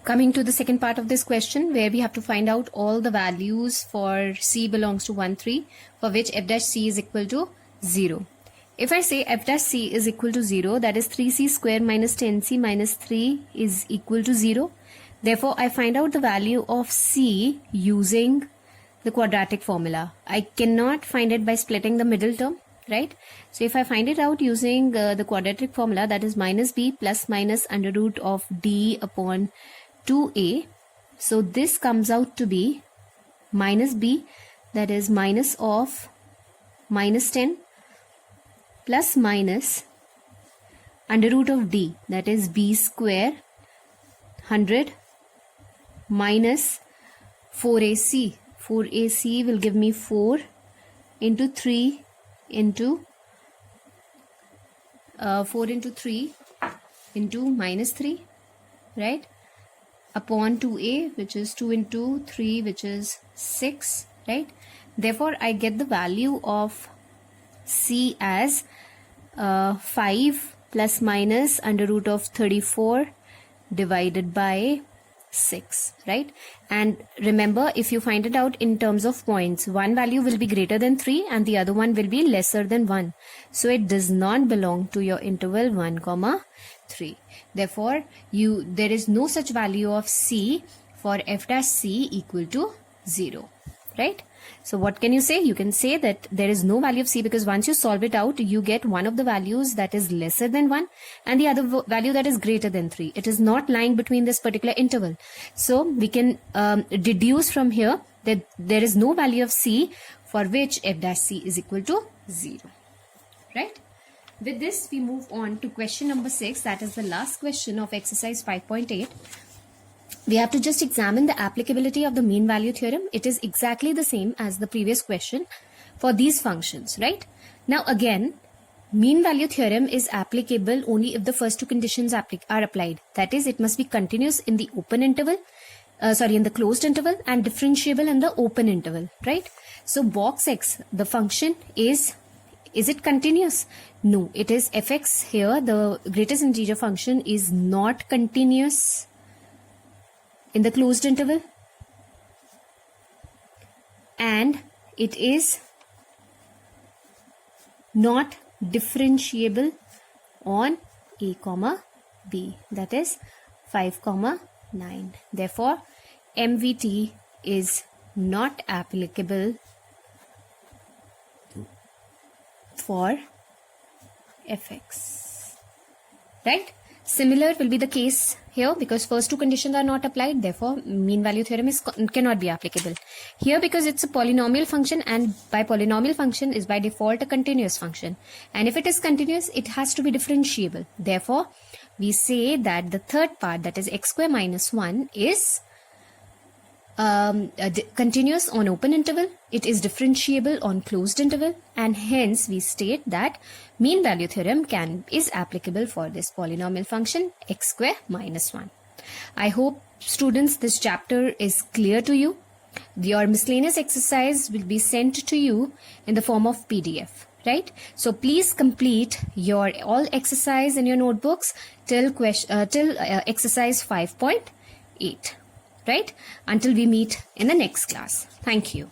coming to the second part of this question, where we have to find out all the values for c belongs to 1, 3, for which f dash c is equal to 0. If I say f dash c is equal to 0, that is 3c square minus 10c minus 3 is equal to 0. Therefore, I find out the value of c using the quadratic formula. I cannot find it by splitting the middle term, right? So if I find it out using the quadratic formula, that is minus b plus minus under root of d upon 2a. So this comes out to be minus b, that is minus of minus 10 plus minus under root of d, that is b square 100 minus 4ac. 4ac will give me 4 into 3 into 4 into 3 into minus 3, right, upon 2a, which is 2 into 3, which is 6, right? Therefore, I get the value of c as 5 plus minus under root of 34 divided by 6, right? And remember, if you find it out in terms of points, one value will be greater than 3 and the other one will be lesser than 1. So it does not belong to your interval 1, 3. Therefore, there is no such value of c for f dash c equal to 0, right? So what can you say? You can say that there is no value of c because once you solve it out, you get one of the values that is lesser than 1 and the other value that is greater than 3. It is not lying between this particular interval. So we can deduce from here that there is no value of c for which f dash c is equal to 0, right? With this, we move on to question number 6. That is the last question of exercise 5.8. We have to just examine the applicability of the mean value theorem. It is exactly the same as the previous question for these functions, right? Now again, mean value theorem is applicable only if the first two conditions are applied. That is, it must be continuous in the open interval, in the closed interval, and differentiable in the open interval, right? So box x, the function is it continuous? No, it is fx here. The greatest integer function is not continuous in the closed interval, and it is not differentiable on a comma b, that is 5, 9. Therefore, MVT is not applicable for fx, right? Similar will be the case here because first two conditions are not applied. Therefore, mean value theorem cannot be applicable. Here, because it's a polynomial function, and by polynomial function is by default a continuous function. And if it is continuous, it has to be differentiable. Therefore, we say that the third part, that is x square minus 1, is continuous on open interval, it is differentiable on closed interval, and hence we state that mean value theorem is applicable for this polynomial function x square minus 1. I hope, students, this chapter is clear to you. Your miscellaneous exercise will be sent to you in the form of PDF, right? So please complete your all exercise in your notebooks till exercise 5.8. right? Until we meet in the next class. Thank you.